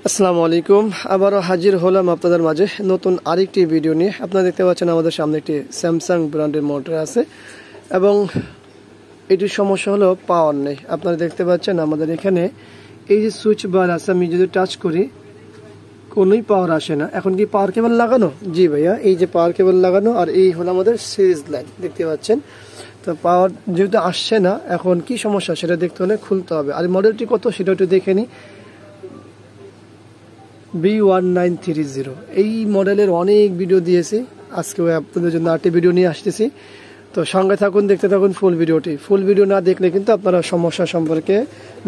আসসালামু আলাইকুম। আবারও হাজির হলাম আপনাদের মাঝে নতুন আরেকটি ভিডিও নিয়ে। আপনারা দেখতে পাচ্ছেন আমাদের সামনে একটি স্যামসাং ব্র্যান্ডের মোটর আছে এবং এটির সমস্যা হলো পাওয়ার নেই। আপনারা দেখতে পাচ্ছেন আমাদের এখানে এই যে সুইচ বার আছে, আমি যদি টাচ করি কোনোই পাওয়ার আসে না। এখন কি পাওয়ার কেবল লাগানো? জি ভাইয়া, এই যে পাওয়ার কেবল লাগানো আর এই হলো আমাদের সিরিজ লাইন, দেখতে পাচ্ছেন। তো পাওয়ার যেহেতু আসছে না, এখন কি সমস্যা সেটা দেখতে হলে খুলতে হবে। আর মডেলটি কত সেটা একটু দেখে নিই। B1930 এই মডেলের অনেক ভিডিও দিয়েছি, আজকে আপনাদের জন্য আরেকটি ভিডিও নিয়ে আসতেছি। তো সঙ্গে থাকুন, দেখতে থাকুন ফুল ভিডিওটি। ফুল ভিডিও না দেখলে কিন্তু আপনারা সমস্যা সম্পর্কে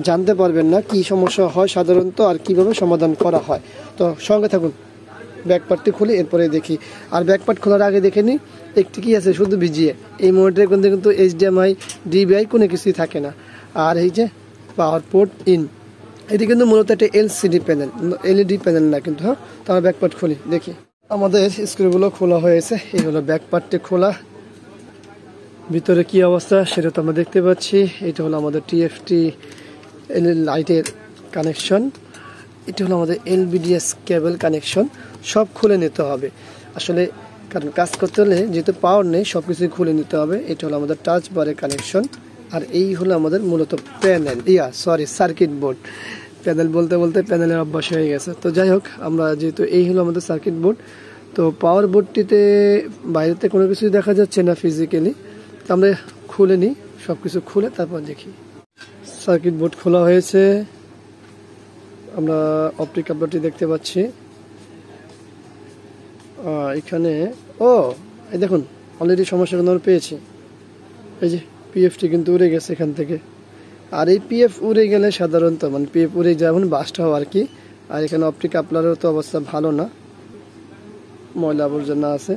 জানতে পারবেন না, কি সমস্যা হয় সাধারণত আর কিভাবে সমাধান করা হয়। তো সঙ্গে থাকুন, ব্যাকপার্টটি খুলি এরপরে দেখি। আর ব্যাকপার্ট খোলার আগে দেখে নিই একটি কি আছে, শুধু ভিজিয়ে। এই মোটরের কিন্তু HDMI DVI কোনো কিছুই থাকে না। আর এই যে পাওয়ার পোর্ট ইন, এটি কিন্তু মূলত একটা LCD প্যানেল, LED প্যানেল না কিন্তু। হ্যাঁ, তো আমরা ব্যাকপার্ট খুলি দেখি। আমাদের স্ক্রুগুলো খোলা হয়েছে, এই হলো ব্যাকপার্টটি খোলা। ভিতরে কি অবস্থা সেটা তো আমরা দেখতে পাচ্ছি। এটা হলো আমাদের TFT লাইটের কানেকশন, এটা হলো আমাদের LVDS কেবল কানেকশন। সব খুলে নিতে হবে আসলে, কারণ কাজ করতে হলে যেহেতু পাওয়ার নেই সব কিছুই খুলে নিতে হবে। এটা হলো আমাদের টাচ বারের কানেকশন। আর এই হলো আমাদের মূলত প্যানেল, সার্কিট বোর্ড। প্যানেল বলতে বলতে প্যানেলের অভ্যাস হয়ে গেছে। তো যাই হোক, আমরা যেহেতু এই হলো আমাদের সার্কিট বোর্ড, তো পাওয়ার বোর্ডটিতে বাইরেতে কোনো কিছুই দেখা যাচ্ছে না ফিজিক্যালি। তো আমরা খুলে নিই, সব কিছু খুলে তারপর দেখি। সার্কিট বোর্ড খোলা হয়েছে, আমরা অপটিক কাপলারটি দেখতে পাচ্ছি এখানে। এই দেখুন, অলরেডি সমস্যা কিন্তু আমরা পেয়েছি। এই যে PFটি কিন্তু উড়ে গেছে এখান থেকে। আর এই PF উড়ে গেলে সাধারণত PF উড়ে যেমন বাস্ট হয় আর কি। আর এখানে অপটিক কাপলারের তো অবস্থা ভালো না, ময়লা আবর্জনা আছে।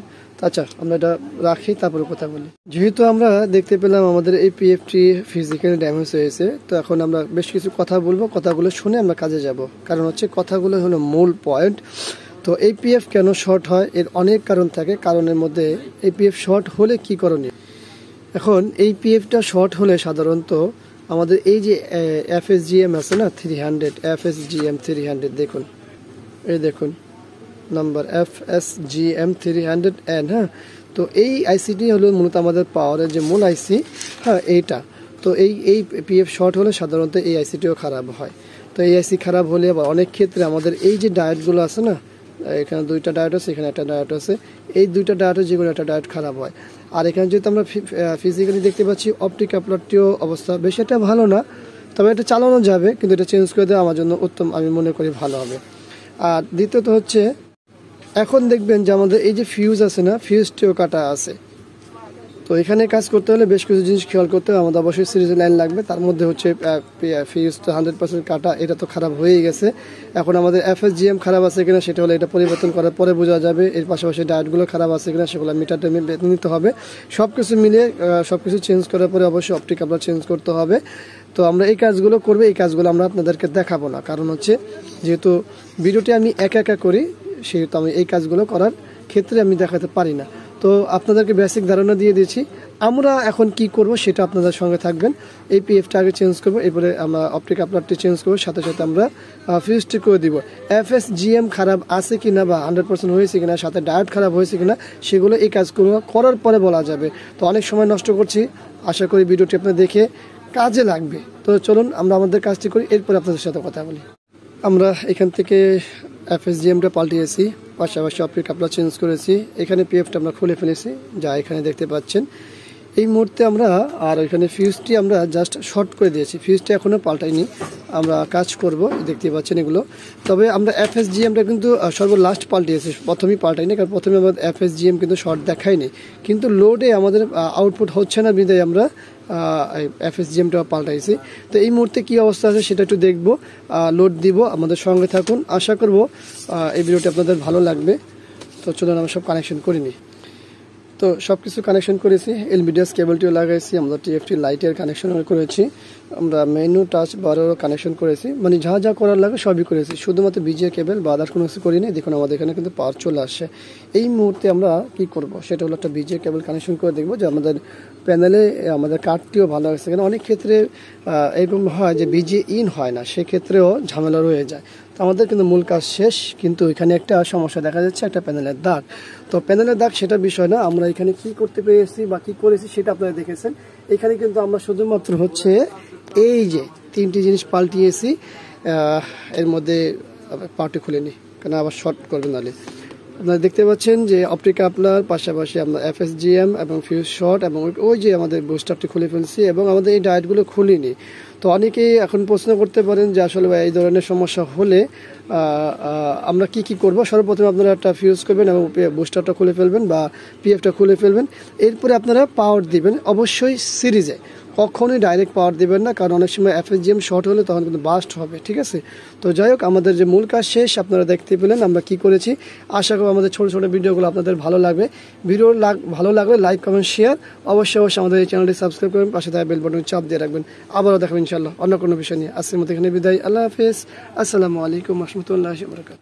আচ্ছা, আমরা এটা রাখি, তারপরে কথা বলি। যেহেতু আমরা দেখতে পেলাম আমাদের এই PFটি ফিজিক্যালি ড্যামেজ হয়েছে, তো এখন আমরা বেশ কিছু কথা বলবো, কথাগুলো শুনে আমরা কাজে যাব। কারণ হচ্ছে কথাগুলো হলো মূল পয়েন্ট। তো এই PF কেন শর্ট হয়, এর অনেক কারণ থাকে। কারণের মধ্যে এই PF শর্ট হলে কি করণীয়। এখন এই PFটা শর্ট হলে সাধারণত আমাদের এই যে FSGM আছে না 300, FSGM 300, দেখুন, এই দেখুন নাম্বার FSGM 300N। হ্যাঁ, তো এই আইসিটি হলো মূলত আমাদের পাওয়ারের যে মূল আইসি। হ্যাঁ, এইটা তো এই PF শর্ট হলে সাধারণত এই আইসিটিও খারাপ হয়। তো এই আইসি খারাপ হলে আবার অনেক ক্ষেত্রে আমাদের এই যে ডায়োডগুলো আছে না, এখানে দুইটা ডায়োড আছে, এখানে একটা ডায়োড আছে, এই দুইটা ডায়োডের যে কোনো একটা ডায়োড খারাপ হয়। আর এখানে যেহেতু আমরা ফিজিক্যালি দেখতে পাচ্ছি অপটিক কাপলারটিও অবস্থা বেশি একটা ভালো না, তবে এটা চালানো যাবে, কিন্তু এটা চেঞ্জ করে দেওয়া আমার জন্য উত্তম, আমি মনে করি ভালো হবে। আর দ্বিতীয়ত হচ্ছে, এখন দেখবেন যে আমাদের এই যে ফিউজ আছে না, ফিউজটিও কাটা আছে। তো এখানে কাজ করতে হলে বেশ কিছু জিনিস খেয়াল করতে হবে। আমাদের অবশ্যই সিরিজ লাইন লাগবে, তার মধ্যে হচ্ছে ফিউজ তো 100% কাটা, এটা তো খারাপ হয়েই গেছে। এখন আমাদের FSGM খারাপ আছে কিনা সেটা হলে এটা পরিবর্তন করার পরে বোঝা যাবে। এর পাশাপাশি ডায়োডগুলো খারাপ আছে কিনা সেগুলো মিটারটা নিতে হবে। সব কিছু মিলিয়ে সব কিছু চেঞ্জ করার পরে অবশ্যই অপটিক কাপলার চেঞ্জ করতে হবে। তো আমরা এই কাজগুলো করবো, এই কাজগুলো আমরা আপনাদেরকে দেখাবো না, কারণ হচ্ছে যেহেতু ভিডিওটি আমি একা একা করি, সেহেতু আমি এই কাজগুলো করার ক্ষেত্রে আমি দেখাতে পারি না। তো আপনাদেরকে বেসিক ধারণা দিয়ে দিয়েছি। আমরা এখন কি করব সেটা আপনাদের সঙ্গে থাকবেন। এই PFটা আগে চেঞ্জ করব, এরপরে আমরা অপটিক কাপলারটি চেঞ্জ করব, সাথে সাথে আমরা ফিউজটি করে দিব। FSGM খারাপ আছে কিনা বা 100% হয়েছে কিনা, সাথে ডায়োড খারাপ হয়েছে কিনা, সেগুলো এই কাজগুলো করার পরে বলা যাবে। তো অনেক সময় নষ্ট করছি, আশা করি ভিডিওটি আপনার দেখে কাজে লাগবে। তো চলুন আমরা আমাদের কাজটি করি, এরপরে আপনাদের সাথে কথা বলি। আমরা এখান থেকে FSGMটা পাল্টিয়েছি, পাশাপাশি অপটিক কাপলার চেঞ্জ করেছি। এখানে PFটা আমরা খুলে ফেলেছি, যা এখানে দেখতে পাচ্ছেন এই মুহূর্তে আমরা। আর এখানে ফিউজটি আমরা জাস্ট শর্ট করে দিয়েছি, ফিউজটি এখনও পাল্টাইনি, আমরা কাজ করব, দেখতে পাচ্ছেন এগুলো। তবে আমরা FSGMটা কিন্তু সর্বলাস্ট পাল্টিয়েছি, প্রথমেই পাল্টাইনি, কারণ প্রথমে আমাদের FSGM কিন্তু শর্ট দেখায়নি, কিন্তু লোডে আমাদের আউটপুট হচ্ছে না বিধায় আমরা FSGMটা পাল্টাইছি। তো এই মুহূর্তে কি অবস্থা আছে সেটা একটু দেখবো, লোড দিব, আমাদের সঙ্গে থাকুন। আশা করব এই ভিডিওটি আপনাদের ভালো লাগবে। তো চলুন আমরা সব কানেকশন করে নিই। তো সব কিছু কানেকশন করেছি, LVDS কেবলটিও লাগাইছি, আমরা TFT লাইটের কানেকশন করেছি, আমরা মেনু টাচ বারেরও কানেকশন করেছি, যা যা করার লাগে সবই করেছি। শুধুমাত্র BGA কেবল বা আদার্স কোনো কিছু করিনি। দেখুন আমাদের এখানে কিন্তু পাওয়ার চলে আসছে। এই মুহূর্তে আমরা কি করব সেটা হলো একটা BGA কেবল কানেকশন করে দেখবো যে আমাদের প্যানেলে আমাদের কার্ডটিও ভালো আছে। কারণ অনেক ক্ষেত্রে এরকম হয় যে BGA ইন হয় না, সেক্ষেত্রেও ঝামেলা রয়ে যায়। তো আমাদের কিন্তু মূল কাজ শেষ, কিন্তু এখানে একটা সমস্যা দেখা যাচ্ছে, একটা প্যানেলের দাগ। তো প্যানেলের দাগ সেটা বিষয় না, আমরা এখানে কি করতে পেরেছি বা কি করেছি সেটা আপনারা দেখেছেন। এখানে কিন্তু আমরা শুধুমাত্র হচ্ছে এই যে 3টি জিনিস পাল্টিয়েছি, এর মধ্যে পার্টে খুলেনি, কেন আবার শর্ট করবেন নাহলে। আপনারা দেখতে পাচ্ছেন যে অপটিক কাপলার পাশাপাশি আমরা FSGM এবং ফিউজ শর্ট এবং ওই যে আমাদের বুস্টারটি খুলে ফেলছি, এবং আমাদের এই ডায়েটগুলো খুলিনি। তো অনেকেই এখন প্রশ্ন করতে পারেন যে আসলে এই ধরনের সমস্যা হলে আমরা কি করব। সর্বপ্রথমে আপনারা একটা ফিউজ করবেন এবং বুস্টারটা খুলে ফেলবেন বা PFটা খুলে ফেলবেন। এরপরে আপনারা পাওয়ার দিবেন, অবশ্যই সিরিজে, কখনোই ডাইরেক্ট পাওয়ার দিবেন না, কারণ অনেক সময় FSGM শর্ট হলে তখন কিন্তু বাস্ট হবে, ঠিক আছে। তো যাই হোক, আমাদের যে মূল কাজ শেষ, আপনারা দেখতে পেলেন আমরা কি করেছি। আশা করি আমাদের ছোটো ছোটো ভিডিওগুলো আপনাদের ভালো লাগবে। ভিডিও ভালো লাগলে লাইক, কমেন্ট, শেয়ার, অবশ্যই আমাদের এই চ্যানেলটি সাবস্ক্রাইব করবেন, পাশে থাকা বেল বাটন চাপ দিয়ে রাখবেন। আবারও দেখাবেন ইনশাআল্লাহ অন্য কোনো বিষয় নিয়ে। আজকের মতো এখানে বিদায়, আল্লাহ হাফেজ, আসসালামু আলাইকুম রহমতুল্লাহি ওয়া বারাকাতুহু।